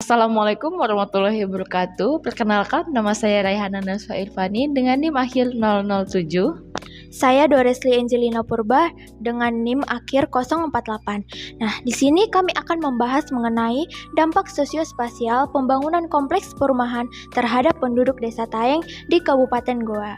Assalamualaikum warahmatullahi wabarakatuh. Perkenalkan, nama saya Raihana Naswa Irfani dengan NIM akhir 007. Saya Doresli Angelina Purba dengan NIM akhir 048. Nah, di sini kami akan membahas mengenai dampak sosiospasial pembangunan kompleks perumahan terhadap penduduk Desa Taeng di Kabupaten Goa.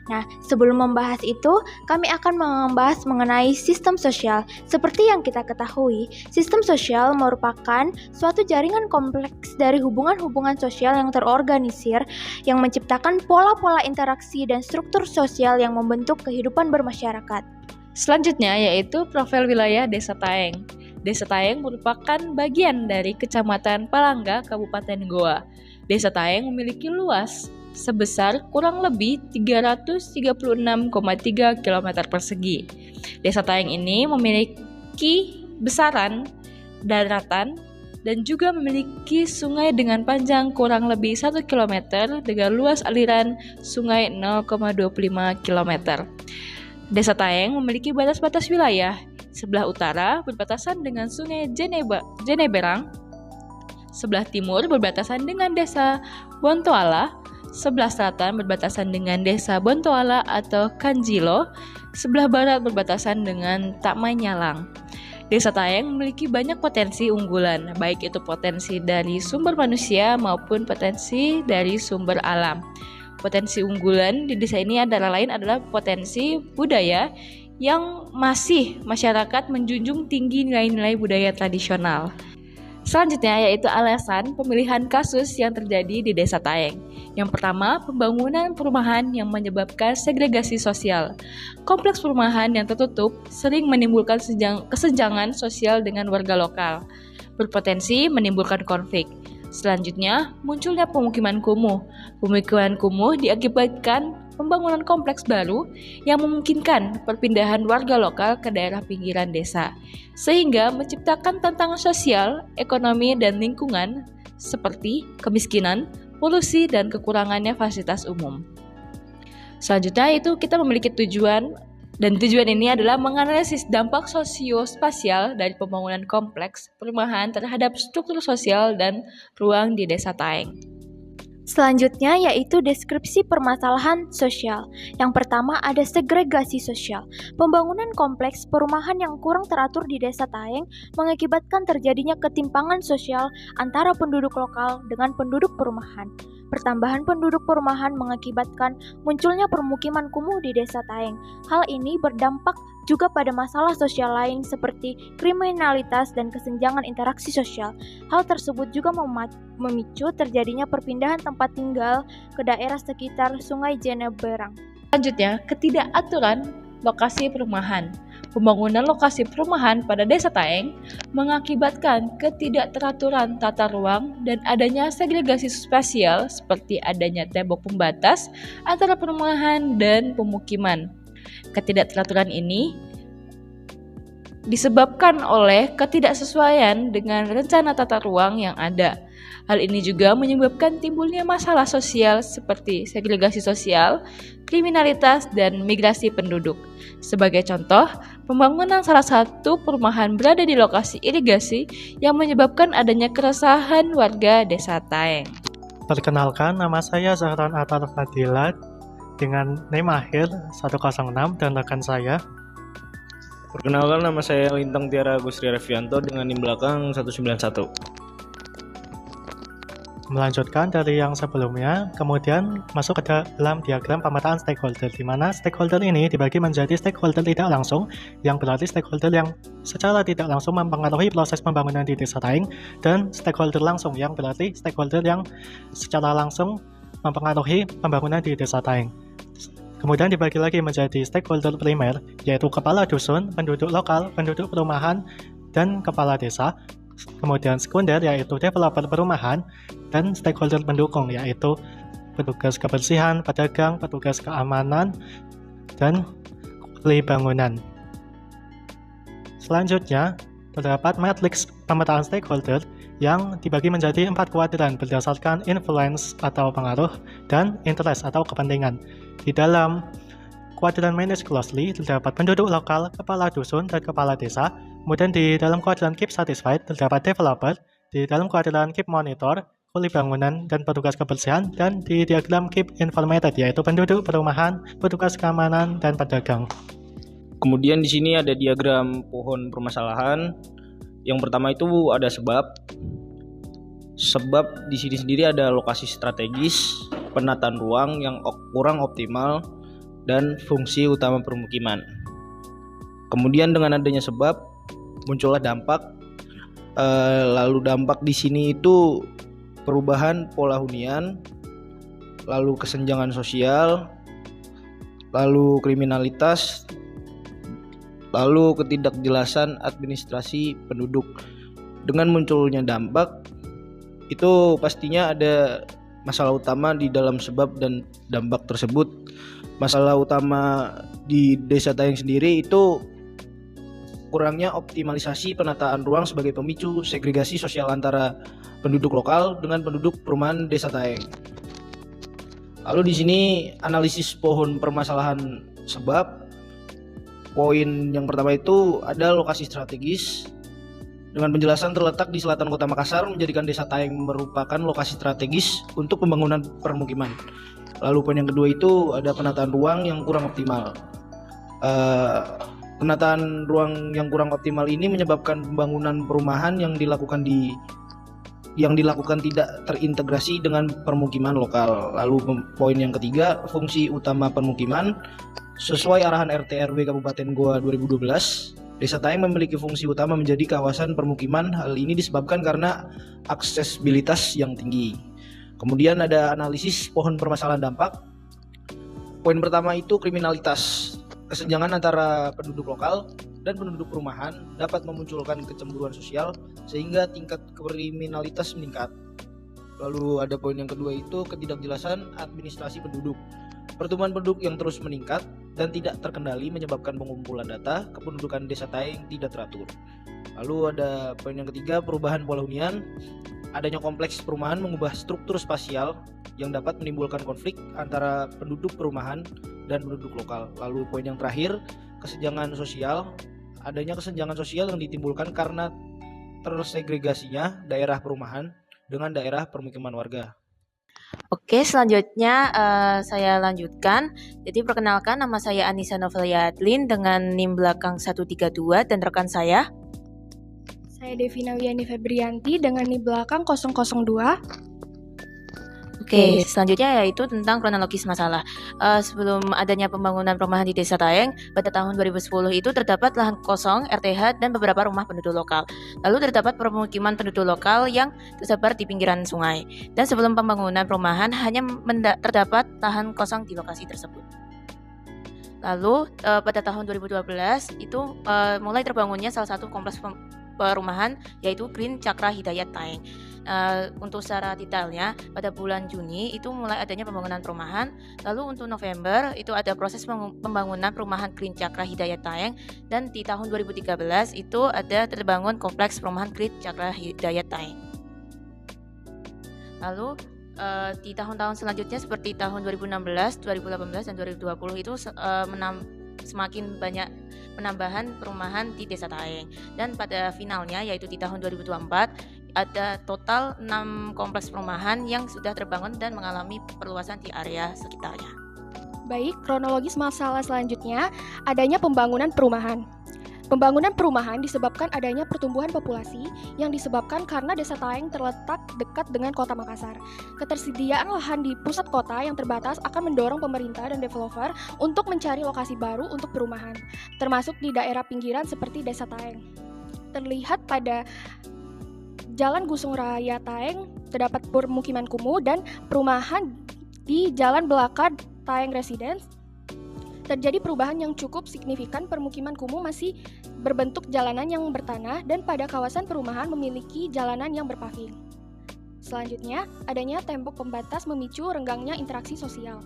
Nah, sebelum membahas itu, kami akan membahas mengenai sistem sosial. Seperti yang kita ketahui, sistem sosial merupakan suatu jaringan kompleks dari hubungan-hubungan sosial yang terorganisir, yang menciptakan pola-pola interaksi dan struktur sosial yang membentuk kehidupan bermasyarakat. Selanjutnya yaitu profil wilayah Desa Taeng. Desa Taeng merupakan bagian dari Kecamatan Palangga, Kabupaten Goa. Desa Taeng memiliki luas sebesar kurang lebih 336,3 km persegi. Desa Taeng ini memiliki besaran daratan dan juga memiliki sungai dengan panjang kurang lebih 1 km dengan luas aliran sungai 0,25 km. Desa Taeng memiliki batas-batas wilayah. Sebelah utara berbatasan dengan Sungai Jeneberang, sebelah timur berbatasan dengan Desa Bontoala, sebelah selatan berbatasan dengan Desa Bontoala atau Kanjilo, sebelah barat berbatasan dengan Takmanyalang. Desa Taeng memiliki banyak potensi unggulan, baik itu potensi dari sumber manusia maupun potensi dari sumber alam. Potensi unggulan di desa ini adalah potensi budaya yang masih masyarakat menjunjung tinggi nilai-nilai budaya tradisional. Selanjutnya yaitu alasan pemilihan kasus yang terjadi di Desa Taeng. Yang pertama, pembangunan perumahan yang menyebabkan segregasi sosial. Kompleks perumahan yang tertutup sering menimbulkan kesenjangan sosial dengan warga lokal, berpotensi menimbulkan konflik. Selanjutnya, munculnya pemukiman kumuh. Pemukiman kumuh diakibatkan pembangunan kompleks baru yang memungkinkan perpindahan warga lokal ke daerah pinggiran desa, sehingga menciptakan tantangan sosial, ekonomi, dan lingkungan seperti kemiskinan, polusi, dan kekurangannya fasilitas umum. Selanjutnya itu kita memiliki tujuan, dan tujuan ini adalah menganalisis dampak sosiospasial dari pembangunan kompleks perumahan terhadap struktur sosial dan ruang di Desa Taeng. Selanjutnya yaitu deskripsi permasalahan sosial. Yang pertama ada segregasi sosial. Pembangunan kompleks perumahan yang kurang teratur di Desa Taeng mengakibatkan terjadinya ketimpangan sosial antara penduduk lokal dengan penduduk perumahan. Pertambahan penduduk perumahan mengakibatkan munculnya permukiman kumuh di Desa Taeng. Hal ini berdampak juga pada masalah sosial lain seperti kriminalitas dan kesenjangan interaksi sosial. Hal tersebut juga memicu terjadinya perpindahan tempat tinggal ke daerah sekitar Sungai Jeneberang. Selanjutnya, ketidakaturan lokasi perumahan. Pembangunan lokasi perumahan pada Desa Taeng mengakibatkan ketidakteraturan tata ruang dan adanya segregasi spasial seperti adanya tembok pembatas antara perumahan dan pemukiman. Ketidakteraturan ini disebabkan oleh ketidaksesuaian dengan rencana tata ruang yang ada. Hal ini juga menyebabkan timbulnya masalah sosial seperti segregasi sosial, kriminalitas, dan migrasi penduduk. Sebagai contoh, pembangunan salah satu perumahan berada di lokasi irigasi yang menyebabkan adanya keresahan warga Desa Taeng. Perkenalkan, nama saya Zahran Atar Fadilat dengan NIM akhir 106 dan rekan saya. Perkenalkan, nama saya Lintang Tiara Agustri Revianto dengan NIM belakang 191. Melanjutkan dari yang sebelumnya, kemudian masuk ke dalam diagram pemetaan stakeholder, di mana stakeholder ini dibagi menjadi stakeholder tidak langsung, yang berarti stakeholder yang secara tidak langsung mempengaruhi proses pembangunan di Desa Taeng, dan stakeholder langsung, yang berarti stakeholder yang secara langsung mempengaruhi pembangunan di Desa Taeng. Kemudian dibagi lagi menjadi stakeholder primer, yaitu kepala dusun, penduduk lokal, penduduk perumahan, dan kepala desa. Kemudian sekunder yaitu developer perumahan, dan stakeholder pendukung yaitu petugas kebersihan, pedagang, petugas keamanan, dan ahli bangunan. Selanjutnya, terdapat matriks pemetaan stakeholder yang dibagi menjadi 4 kuadran berdasarkan influence atau pengaruh dan interest atau kepentingan. Di dalam kuadran manage closely terdapat penduduk lokal, kepala dusun, dan kepala desa. Kemudian di dalam kuadran keep satisfied terdapat developer, Di dalam kuadran Keep Monitor, kuli bangunan dan petugas kebersihan, dan di diagram Keep Informated yaitu penduduk, perumahan, petugas keamanan, dan pedagang. Kemudian di sini ada diagram pohon permasalahan. Yang pertama itu ada sebab. Sebab di sini sendiri ada lokasi strategis, penataan ruang yang kurang optimal, dan fungsi utama permukiman. Kemudian dengan adanya sebab muncullah dampak. Lalu dampak di sini itu perubahan pola hunian, lalu kesenjangan sosial, lalu kriminalitas, lalu ketidakjelasan administrasi penduduk. Dengan munculnya dampak, itu pastinya ada masalah utama di dalam sebab dan dampak tersebut. Masalah utama di Desa Tayeng sendiri itu kurangnya optimalisasi penataan ruang sebagai pemicu segregasi sosial antara penduduk lokal dengan penduduk perumahan Desa Tayeng. Lalu di sini analisis pohon permasalahan sebab. Poin yang pertama itu ada lokasi strategis. Dengan penjelasan terletak di selatan Kota Makassar menjadikan Desa Tayeng merupakan lokasi strategis untuk pembangunan permukiman. Lalu poin yang kedua itu ada penataan ruang yang kurang optimal. Penataan ruang yang kurang optimal ini menyebabkan pembangunan perumahan yang dilakukan tidak terintegrasi dengan permukiman lokal. Lalu poin yang ketiga, fungsi utama permukiman. Sesuai arahan RT RW Kabupaten Goa 2012, Desa Tayeng memiliki fungsi utama menjadi kawasan permukiman. Hal ini disebabkan karena aksesibilitas yang tinggi. Kemudian ada analisis pohon permasalahan dampak. Poin pertama itu kriminalitas. Kesenjangan antara penduduk lokal dan penduduk perumahan dapat memunculkan kecemburuan sosial sehingga tingkat kriminalitas meningkat. Lalu ada poin yang kedua itu ketidakjelasan administrasi penduduk. Pertumbuhan penduduk yang terus meningkat dan tidak terkendali menyebabkan pengumpulan data kependudukan Desa Tayeng tidak teratur. Lalu ada poin yang ketiga, perubahan pola hunian. Adanya kompleks perumahan mengubah struktur spasial yang dapat menimbulkan konflik antara penduduk perumahan dan penduduk lokal. Lalu poin yang terakhir, kesenjangan sosial. Adanya kesenjangan sosial yang ditimbulkan karena tersegregasinya daerah perumahan dengan daerah permukiman warga. Oke, selanjutnya saya lanjutkan. Jadi perkenalkan, nama saya Anissa Novelia Adlin dengan NIM belakang 132 dan rekan saya. Saya Devina Wiyani Febrianti dengan NIM belakang 002. Oke, selanjutnya yaitu tentang kronologis masalah. Sebelum adanya pembangunan perumahan di Desa Tayeng, pada tahun 2010 itu terdapat lahan kosong, RTH, dan beberapa rumah penduduk lokal. Lalu terdapat permukiman penduduk lokal yang tersebar di pinggiran sungai. Dan sebelum pembangunan perumahan, hanya terdapat lahan kosong di lokasi tersebut. Lalu pada tahun 2012 itu mulai terbangunnya salah satu kompleks perumahan yaitu Green Cakra Hidayat Tayeng. Untuk secara detailnya pada bulan Juni itu mulai adanya pembangunan perumahan. Lalu untuk November itu ada proses pembangunan perumahan Green Cakra Hidayat Tayeng, dan di tahun 2013 itu ada terbangun kompleks perumahan Green Cakra Hidayat Tayeng. Lalu di tahun-tahun selanjutnya seperti tahun 2016, 2018 dan 2020 itu semakin banyak penambahan perumahan di Desa Tayeng, dan pada finalnya yaitu di tahun 2024 ada total 6 kompleks perumahan yang sudah terbangun dan mengalami perluasan di area sekitarnya. Baik, kronologis masalah selanjutnya adanya pembangunan perumahan. Pembangunan perumahan disebabkan adanya pertumbuhan populasi yang disebabkan karena Desa Tayeng terletak dekat dengan Kota Makassar. Ketersediaan lahan di pusat kota yang terbatas akan mendorong pemerintah dan developer untuk mencari lokasi baru untuk perumahan, termasuk di daerah pinggiran seperti Desa Tayeng. Terlihat pada Jalan Gusung Raya Tayeng terdapat permukiman kumuh dan perumahan di Jalan Belaka Tayeng Residence. Terjadi perubahan yang cukup signifikan, permukiman kumuh masih berbentuk jalanan yang bertanah dan pada kawasan perumahan memiliki jalanan yang berpaving. Selanjutnya, adanya tembok pembatas memicu renggangnya interaksi sosial.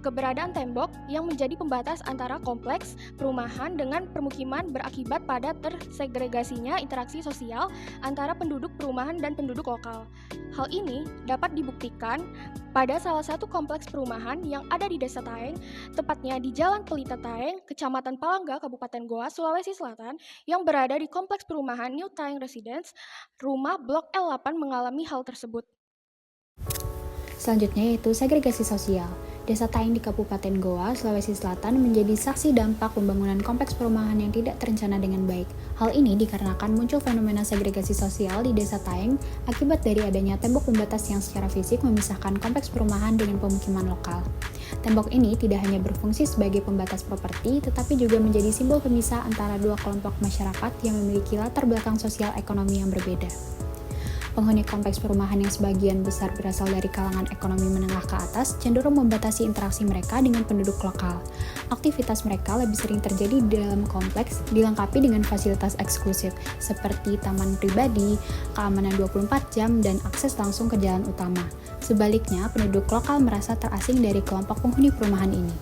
Keberadaan tembok yang menjadi pembatas antara kompleks perumahan dengan permukiman berakibat pada tersegregasinya interaksi sosial antara penduduk perumahan dan penduduk lokal. Hal ini dapat dibuktikan pada salah satu kompleks perumahan yang ada di Desa Taeng, tepatnya di Jalan Pelita Taeng, Kecamatan Palangga, Kabupaten Goa, Sulawesi Selatan, yang berada di kompleks perumahan New Taeng Residence. Rumah Blok L8 mengalami hal tersebut. Selanjutnya yaitu segregasi sosial. Desa Taeng di Kabupaten Goa, Sulawesi Selatan menjadi saksi dampak pembangunan kompleks perumahan yang tidak terencana dengan baik. Hal ini dikarenakan muncul fenomena segregasi sosial di Desa Taeng akibat dari adanya tembok pembatas yang secara fisik memisahkan kompleks perumahan dengan pemukiman lokal. Tembok ini tidak hanya berfungsi sebagai pembatas properti, tetapi juga menjadi simbol pemisah antara dua kelompok masyarakat yang memiliki latar belakang sosial ekonomi yang berbeda. Penghuni kompleks perumahan yang sebagian besar berasal dari kalangan ekonomi menengah ke atas cenderung membatasi interaksi mereka dengan penduduk lokal. Aktivitas mereka lebih sering terjadi di dalam kompleks, dilengkapi dengan fasilitas eksklusif seperti taman pribadi, keamanan 24 jam, dan akses langsung ke jalan utama. Sebaliknya, penduduk lokal merasa terasing dari kelompok penghuni perumahan ini.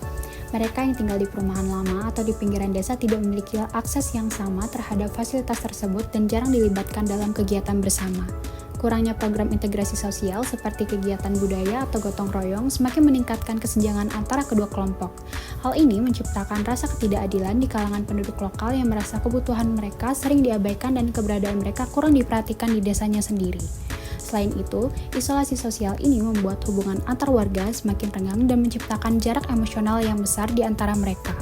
Mereka yang tinggal di perumahan lama atau di pinggiran desa tidak memiliki akses yang sama terhadap fasilitas tersebut dan jarang dilibatkan dalam kegiatan bersama. Kurangnya program integrasi sosial seperti kegiatan budaya atau gotong royong semakin meningkatkan kesenjangan antara kedua kelompok. Hal ini menciptakan rasa ketidakadilan di kalangan penduduk lokal yang merasa kebutuhan mereka sering diabaikan dan keberadaan mereka kurang diperhatikan di desanya sendiri. Selain itu, isolasi sosial ini membuat hubungan antar warga semakin renggang dan menciptakan jarak emosional yang besar di antara mereka.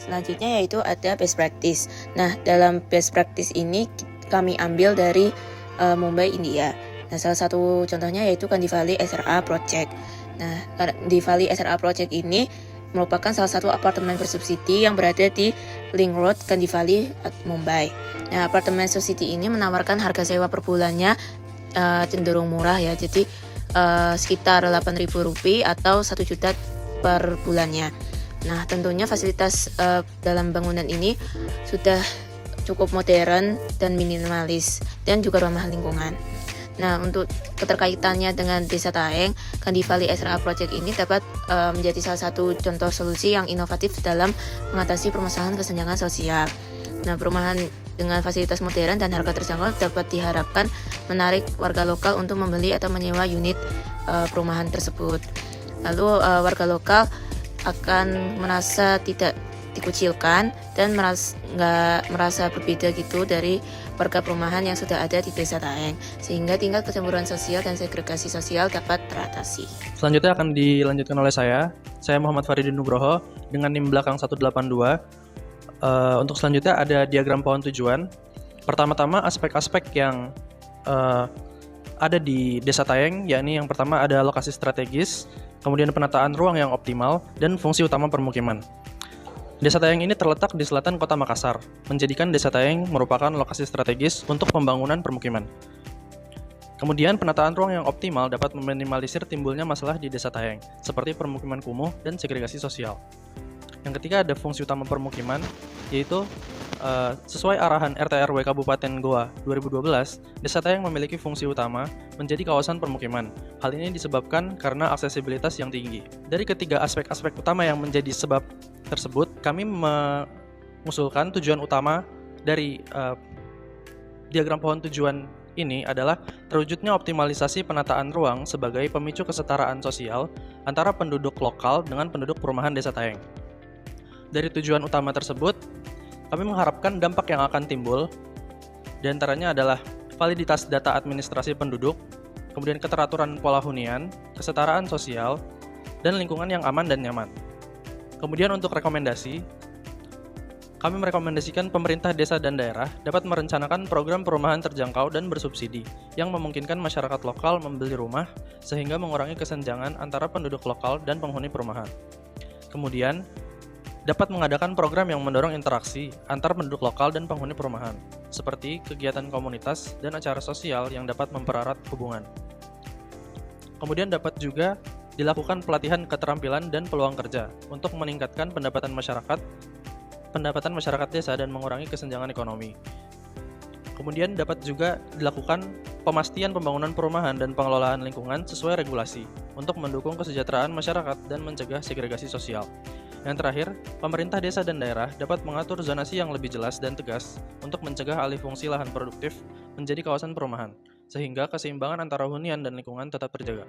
Selanjutnya yaitu ada best practice. Nah, dalam best practice ini kami ambil dari Mumbai, India. Nah, salah satu contohnya yaitu Kandivali SRA Project. Nah, Kandivali SRA Project ini merupakan salah satu apartemen bersubsidi yang berada di Link Road, Kandivali, Mumbai. Nah, apartemen subsidi ini menawarkan harga sewa per bulannya cenderung murah ya. Jadi sekitar Rp8.000 atau 1 juta per bulannya. Nah, tentunya fasilitas dalam bangunan ini sudah cukup modern dan minimalis dan juga ramah lingkungan. Nah, untuk keterkaitannya dengan Desa Taeng, Kandivali SRA Project ini dapat menjadi salah satu contoh solusi yang inovatif dalam mengatasi permasalahan kesenjangan sosial. Nah, perumahan dengan fasilitas modern dan harga terjangkau dapat diharapkan menarik warga lokal untuk membeli atau menyewa unit perumahan tersebut. Lalu warga lokal akan merasa tidak dikucilkan dan merasa berbeda gitu dari warga perumahan yang sudah ada di Desa Taeng, sehingga tingkat kecemburuan sosial dan segregasi sosial dapat teratasi. Selanjutnya akan dilanjutkan oleh saya Muhammad Faridin Nugroho dengan NIM belakang 182. Untuk selanjutnya ada diagram pohon tujuan. Pertama-tama aspek-aspek yang ada di Desa Taeng, yakni yang pertama ada lokasi strategis, kemudian penataan ruang yang optimal, dan fungsi utama permukiman. Desa Taeng ini terletak di selatan kota Makassar, menjadikan Desa Taeng merupakan lokasi strategis untuk pembangunan permukiman. Kemudian penataan ruang yang optimal dapat meminimalisir timbulnya masalah di Desa Taeng, seperti permukiman kumuh dan segregasi sosial. Yang ketiga ada fungsi utama permukiman, yaitu sesuai arahan RT/RW Kabupaten Goa 2012, Desa Taeng memiliki fungsi utama menjadi kawasan permukiman. Hal ini disebabkan karena aksesibilitas yang tinggi. Dari ketiga aspek-aspek utama yang menjadi sebab tersebut, kami mengusulkan tujuan utama dari diagram pohon tujuan ini adalah terwujudnya optimalisasi penataan ruang sebagai pemicu kesetaraan sosial antara penduduk lokal dengan penduduk perumahan Desa Taeng. Dari tujuan utama tersebut, kami mengharapkan dampak yang akan timbul, diantaranya adalah validitas data administrasi penduduk, kemudian keteraturan pola hunian, kesetaraan sosial, dan lingkungan yang aman dan nyaman. Kemudian untuk rekomendasi, kami merekomendasikan pemerintah desa dan daerah dapat merencanakan program perumahan terjangkau dan bersubsidi yang memungkinkan masyarakat lokal membeli rumah sehingga mengurangi kesenjangan antara penduduk lokal dan penghuni perumahan. Kemudian, dapat mengadakan program yang mendorong interaksi antar penduduk lokal dan penghuni perumahan, seperti kegiatan komunitas dan acara sosial yang dapat mempererat hubungan. Kemudian dapat juga dilakukan pelatihan keterampilan dan peluang kerja untuk meningkatkan pendapatan masyarakat desa dan mengurangi kesenjangan ekonomi. Kemudian dapat juga dilakukan pemastian pembangunan perumahan dan pengelolaan lingkungan sesuai regulasi untuk mendukung kesejahteraan masyarakat dan mencegah segregasi sosial. Yang terakhir, pemerintah desa dan daerah dapat mengatur zonasi yang lebih jelas dan tegas untuk mencegah alih fungsi lahan produktif menjadi kawasan perumahan, sehingga keseimbangan antara hunian dan lingkungan tetap terjaga.